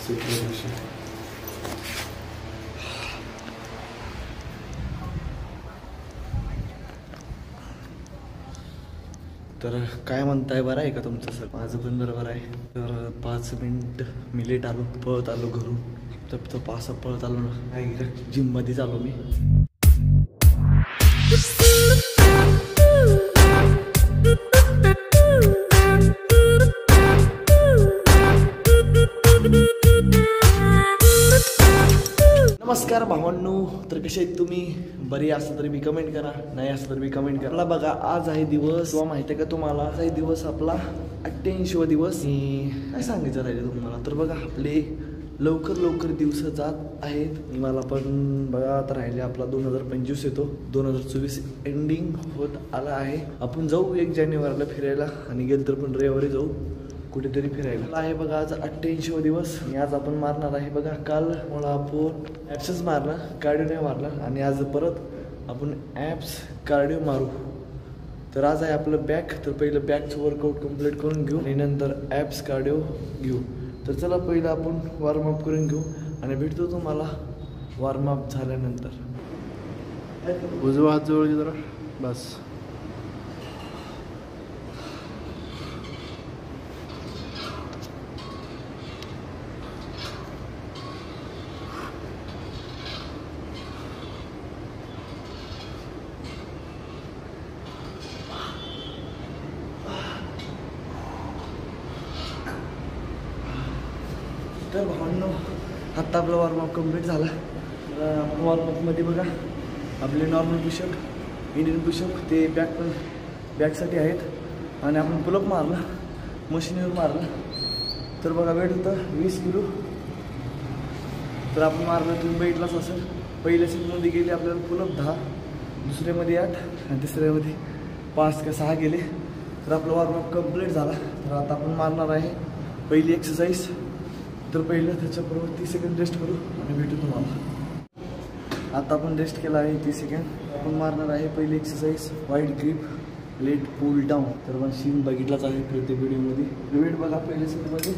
तर काय म्हणताय, बरं आहे का तुमचं सर? माझं पण बरोबर आहे. तर 5 मिनिट मी लेट आलो, पळत आलो घरून. तर पास पळत आलो ना, जिममध्ये चालू मी. नमस्कार भावांनो, तर कसे आहेत तुम्ही? बरी असं तरी मी कमेंट करा, नाही असं तरी मी कमेंट करा. मला बघा, आज आहे दिवस, किंवा माहिती आहे का तुम्हाला, आज आहे दिवस आपला 88वा दिवस. काय सांगायचं राहिले तुम्हाला? तर बघा, आपले लवकर दिवस जात आहेत. मला पण बघा आता राहिले आपला 2025 येतो, 2024 एंडिंग होत आला आहे. आपण जाऊ 1 जानेवारीला फिरायला, आणि गेल तर पण रविवारी जाऊ कुठेतरी फिरायला. आहे बघा आज 88वा दिवस, आणि आज आपण मारणार आहे बघा, काल मला आपण ॲप्सच मारला, कार्डिओ नाही मारला, आणि आज परत आपण ॲप्स कार्डिओ मारू. तर आज आहे आपलं बॅक. तर पहिलं बॅकचं वर्कआउट कंप्लीट करून घेऊ, आणि नंतर ॲप्स कार्डिओ घेऊ. तर चला पहिलं आपण वॉर्मअप करून घेऊ, आणि भेटतो तुम्हाला वॉर्मअप झाल्यानंतर. उजवा हात जवळ जरा बस. तर भावांनो, आत्ता आपला वॉर्मअप कंप्लीट झाला. वॉर्मअपमध्ये बघा आपले नॉर्मल पुशअप, इंडियन पुशअप, ते बॅकसाठी आहेत, आणि आपण पुलअप मारला, मशीनवर मारला. तर बघा वेट होतं 20 किलो. तर आपण मारलं, तुम्ही वेटलाच असेल. पहिल्या सेटमध्ये गेले आपल्याला पुलअप 10, दुसऱ्यामध्ये 8, आणि तिसऱ्यामध्ये 5 का 6 गेले. तर आपलं वॉर्मअप कंप्लीट झाला. तर आता आपण मारणार आहे पहिली एक्सरसाइज. तर पहिलं त्याच्याबरोबर 30 सेकंड रेस्ट करू, आणि भेटू तुम्हाला. आता आपण रेस्ट केला आहे 30 सेकंड. आपण मारणार आहे पहिली exercise, wide grip lat pull down. तर मशीन बघितलाच आहे प्रत्येक व्हिडिओमध्ये. वेट बघा, पहिल्या सेटमध्ये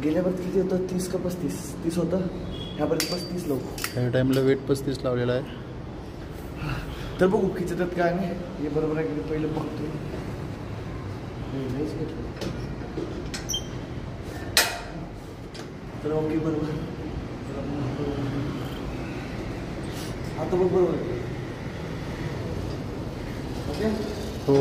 गेल्यावर किती होतं, 30 का 35? 30 होतं, ह्यापर्यंत 35 लोक. ह्या टाईमला वेट 35 लावलेला आहे. तर बघू किती त्यात काय नाही, हे बरोबर आहे की पहिलं बघतोय. तर ओके, बरोबर. आता बघ, बरोबर ओके. हो.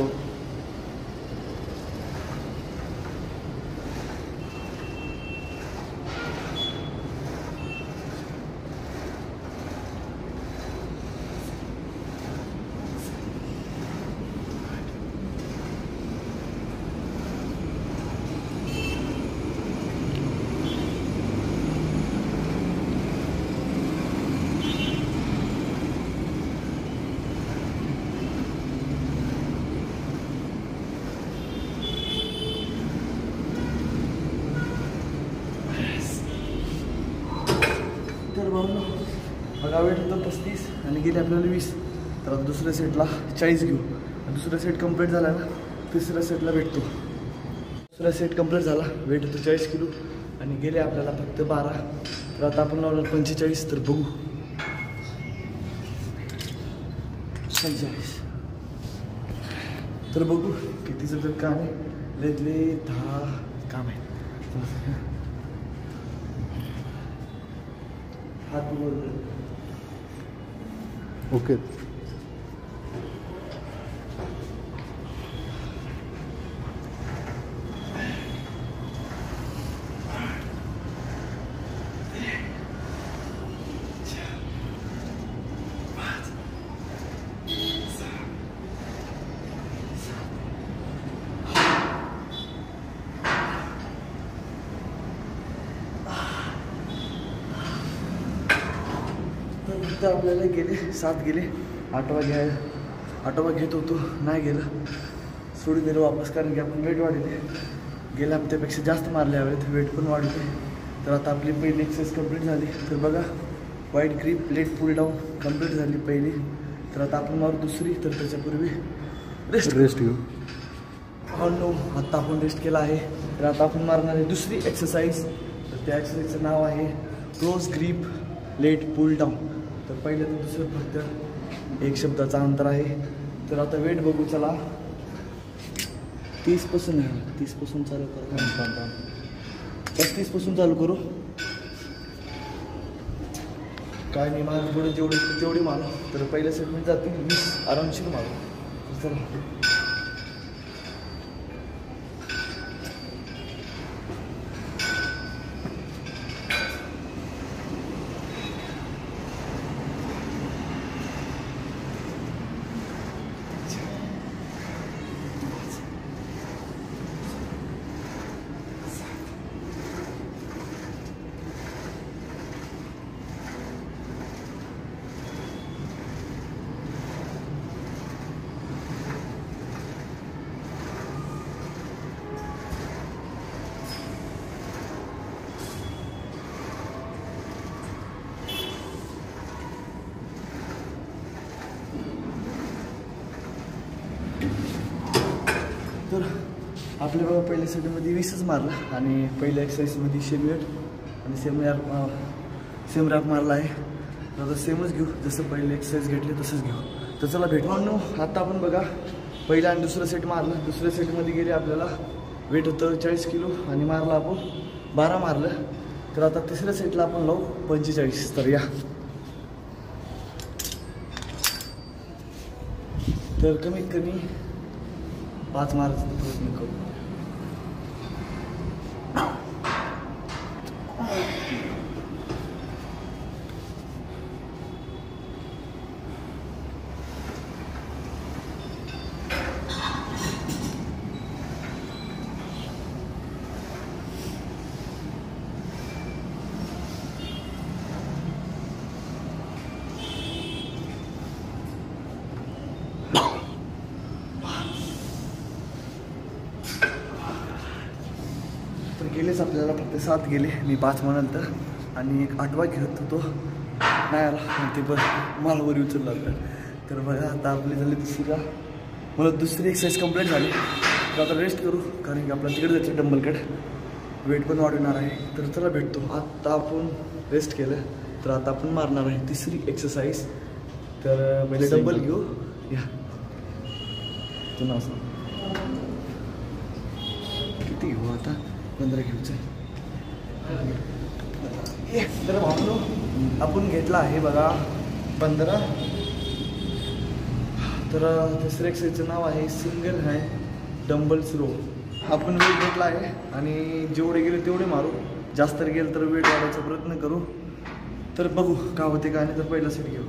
बघा वेट होतं 35, आणि गेले आपल्याला 20. तर आता दुसऱ्या सेटला 40 घेऊ. दुसरा सेट कंप्लीट झाला ना, तिसऱ्या सेटला भेटतो. दुसरा सेट कंप्लीट झाला, वेट होतं 40 किलो, आणि गेले आपल्याला फक्त 12. तर आता आपण लावलं 45. तर बघू 45. तर बघू कितीचं तर काम आहे. लयतले 10 काम आहे. हात ओके. फक्त आपल्याला गेले 7 गेले. 8वा घेत होतो, नाही गेलं, सोडून दिलं वापस, कारण की आपण वेट वाढले. गेल्या हप्त्यापेक्षा जास्त मारले हवेत, वेट पण वाढले. तर आता आपली पहिली एक्सरसाइज कंप्लीट झाली. तर बघा wide grip lat pull down complete झाली पहिली. तर आता आपण मारू दुसरी. तर त्याच्यापूर्वी रेस्ट घेऊ. हो नो, आता आपण रेस्ट केला आहे. तर आता आपण मारणार आहे दुसरी एक्सरसाइज, तर त्या एक्सरसाइजचं नाव आहे close grip lat pull down. तर पहिलं तर दुसरं फक्त एक शब्दाचा अंतर आहे. तर आता वेट बघू चला. 30पासून आहे, 30पासून चालू करू, 35पासून चालू करू. काय नाही, माझं थोडं जेवढी मारू. तर पहिल्या सेटमध्ये जातील 20 आरामशीर मारू. तर चला. तर आपल्या बघा पहिल्या सेटमध्ये 20च मारला आणि पहिल्या एक्सरसाइजमध्ये सेम वेट आणि सेम रॅप मारला आहे. तर आता सेमच घेऊ, जसं पहिले एक्सरसाइज घेतले तसंच घेऊ. तर चला भेटू. आता आपण बघा पहिला आणि दुसरा सेट मारला. दुसऱ्या सेटमध्ये गेले आपल्याला वेट होतं 40 किलो आणि मारला आपण 12 मारलं. तर आता तिसऱ्या सेटला आपण लावू 45. तर या. तर कमीत कमी 5 मारायचा प्रयत्न करू. तर गेलेच आपल्याला फक्त 7 गेले. मी 5 म्हणाल तर आणि एक 8वा घेत होतो, नाही आला ते पण मला वर उचलला होता. तर बघा आता आपली झाली मला दुसरी एक्सरसाइज कंप्लीट झाली. तर आता रेस्ट करू, कारण की आपल्याला तिकडे जायचं डंबलकडे, वेट पण वाढवणार आहे. तर चला भेटतो. आता आपण रेस्ट केलं तर आता आपण मारणार आहे तिसरी एक्सरसाइज. तर पहिले डंबल घेऊ. या तू नाव सांग किती घेऊ आता. 15 घेऊचं आहे. तर भावनो आपण घेतला आहे बघा 15. तर तिसऱ्या एक्सरसाइजचं नाव आहे सिंगल हँड डंबल्स रो. आपण वेट घेतला आहे आणि जेवढे गेले तेवढे मारू. जास्त गेलं तर वेट वाढवायचा प्रयत्न करू. तर बघू का होते का नाही. तर पहिला सेट घेऊ.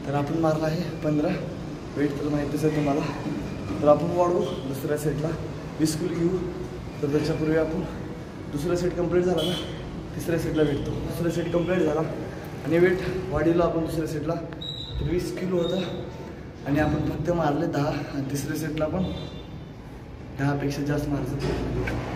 तर आपण मारला आहे 15. वेट तर माहितीच आहे तुम्हाला. तर आपण वाढवू दुसऱ्या सेटला 20 किलो घेऊ. तर त्याच्यापूर्वी आपण दुसरा सेट कंप्लीट झाला ना, तिसऱ्या सेटला भेटतो. दुसरा सेट कंप्लीट झाला आणि वेट वाढवलं आपण दुसऱ्या सेटला. तर 20 किलो होता आणि आपण फक्त मारले 10 आणि तिसऱ्या सेटला पण 10पेक्षा जास्त मारायचं.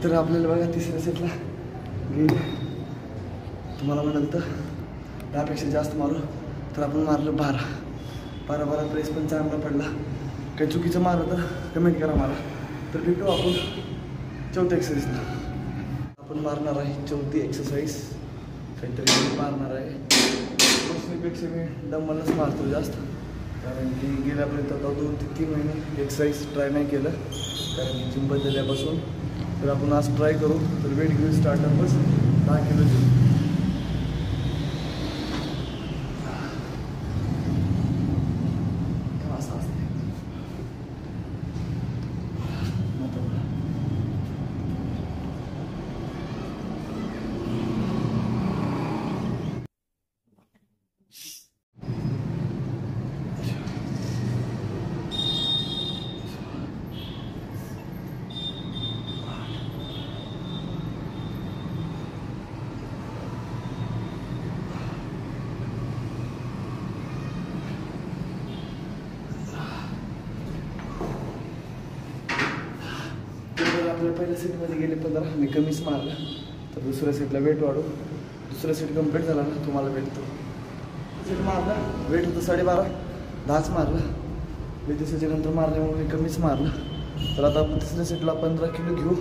तर आपल्याला बघा तिसऱ्या सेटला गेले तुम्हाला म्हणाल तर 10पेक्षा जास्त मारू तर आपण मारलं 12 प्रेस पण चांगला पडला. काही चुकीचं मारलं तर कमेंट करा मला. तर भेटू आपण चौथ्या एक्सरसाइजला. आपण मारणार आहे चौथी एक्सरसाइज काहीतरी मारणार आहे. बसण्यापेक्षा मी डंबलच मारतो जास्त कारण की गेल्यापर्यंत आता 2 ते 3 महिने एक्सरसाइज ट्राय नाही केलं कारण की जिम बदलल्यापासून. तर आपण आज ट्राय करू. तर वेट घेऊ स्टार्टअपच 10 किलोची. आपल्या पहिल्या सेटमध्ये गेले 15 मी कमीच मारलं. तर दुसऱ्या सेटला वेट वाढू. दुसरा सेट कंप्लीट झाला ना तुम्हाला भेटतो. सेट मारला वेट होतं 12.5 10च मारलं. मी तिसऱ्याच्या नंतर मारल्यामुळे मी कमीच मारलं. तर आता आपण तिसऱ्या सेटला 15 किलो घेऊ.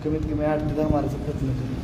कमीत कमी 8 ते 10 मारायचा प्रयत्न करू.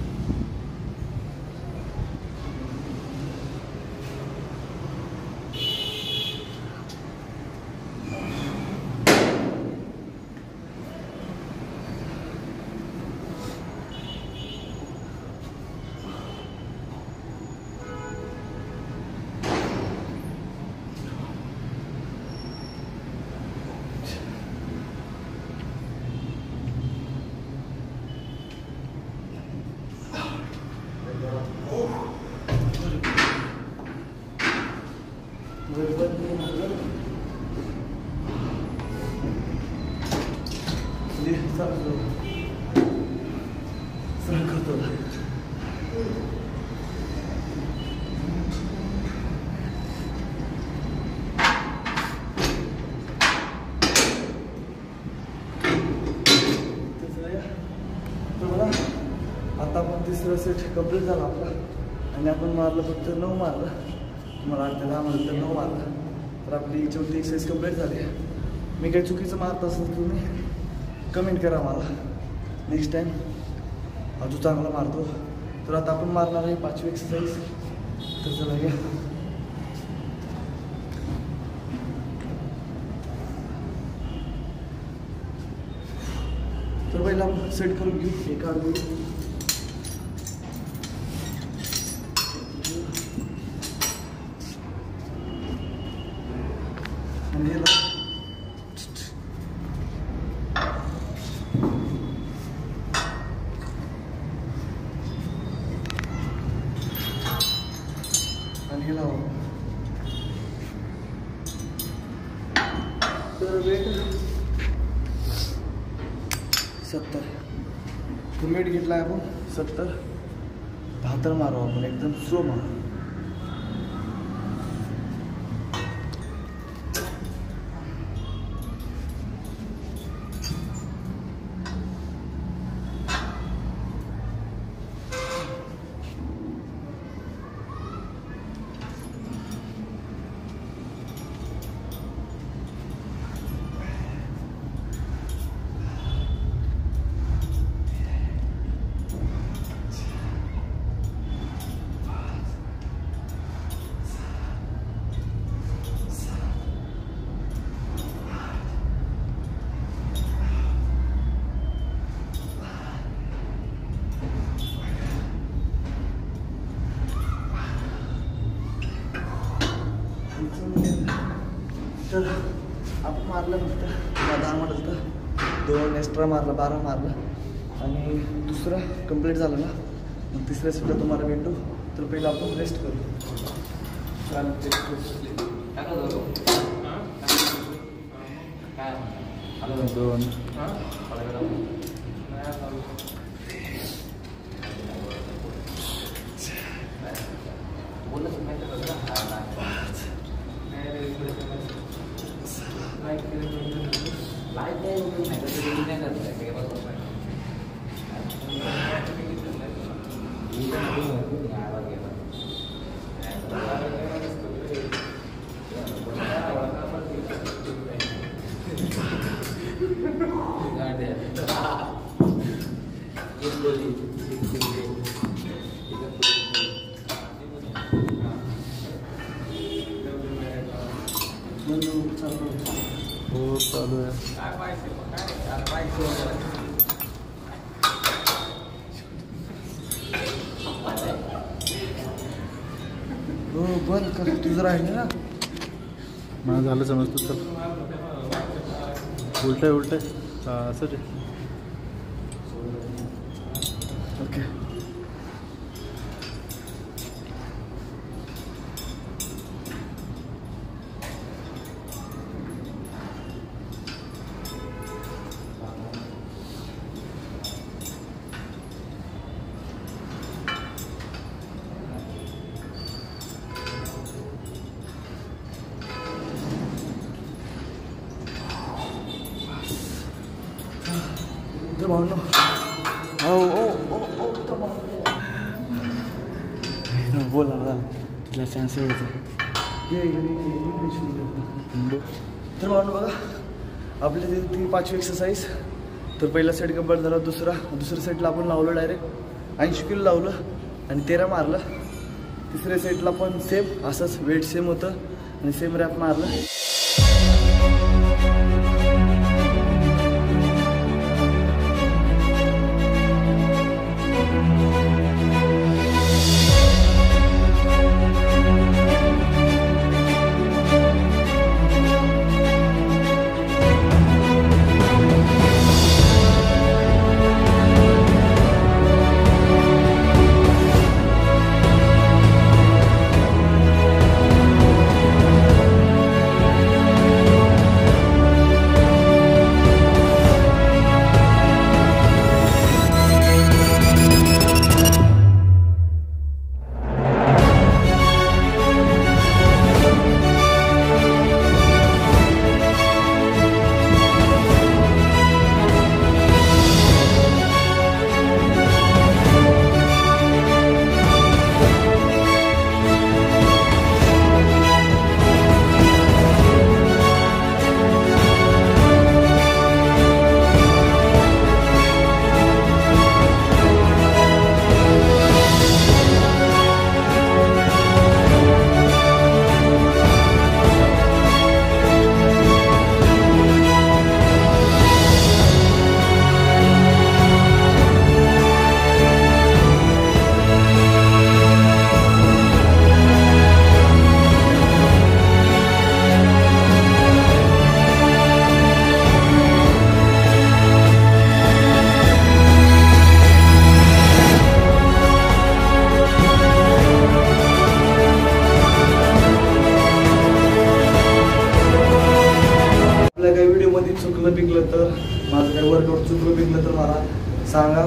आता आपण तिसरा सेट कंप्लीट झाला आपला आणि आपण मारलं फक्त 9 मारलं. तुम्हाला 8 ते 10 म्हणलं तर 9 मारलं. तर आपली चौथी एक्सरसाइज कंप्लीट झाली. मी काही चुकीचं मारत असेल तुम्ही कमेंट करा मला. नेक्स्ट टाईम अजून चांगला मारतो. तर आता आपण मारणार आहे 5वी एक्सरसाइज. तर चला घ्या. तर पहिला आपण सेट करून घेऊ. एक काढून घेऊ. आणि हे लावा. तर वेट 70. तो वेट घेतला आहे आपण 70. 72 मारू आपण एकदम स्लो मारू. तर आपण मारलं फक्त 10 मारलं. 2 एक्स्ट्रा मारला 12 मारलं आणि दुसरा कंप्लीट झालं ना. मग तिसऱ्या सेटला तुम्हाला भेटू. तर पहिलं आपण रेस्ट करू. हो चालू आहे. हो बंद कर, तुझं राहिले ना. मला झालं समजतं तर उलट आहे असंच आहे. ओके तर भावनो बोला ना तिला चान्स एवढं तर भावनो बघा आपल्या ती 5वी एक्सरसाइज. तर पहिला सेट कंप्लीट झाला. दुसऱ्या सेटला आपण लावलं डायरेक्ट 80 किलो लावलं आणि 13 मारलं. तिसऱ्या सेटला पण सेम असंच वेट सेम होतं आणि सेम रॅप मारलं. चुकलं बिकलं तर माझं काही वर्कआउट चुकलं बिकलं तर मला सांगा.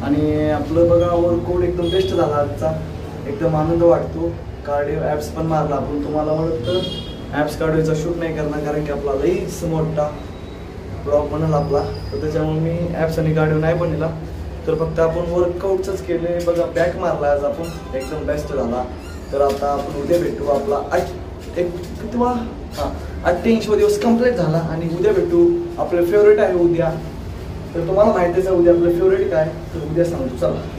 आणि आपलं बघा वर्कआउट एकदम बेस्ट झाला आजचा. एकदम आनंद वाटतो. कार्डिओ ॲप्स पण मारला आपण. तुम्हाला म्हणत तर ॲप्स कार्डिओचा शूट नाही करणार कारण की आपला लईच मोठा ब्लॉग बनल आपला. तर त्याच्यामुळे मी ॲप्स आणि कार्डिओ नाही बनला. तर फक्त आपण वर्कआउटच केले. बघा बॅक मारला आज आपण एकदम बेस्ट झाला. तर आता आपण उद्या भेटू. आपला 88वा दिवस कंप्लीट झाला आणि उद्या भेटू. आपलं फेवरेट आहे उद्या. तर तुम्हाला माहितीच आहे उद्या आपलं फेवरेट काय तर उद्या सांगतो चला.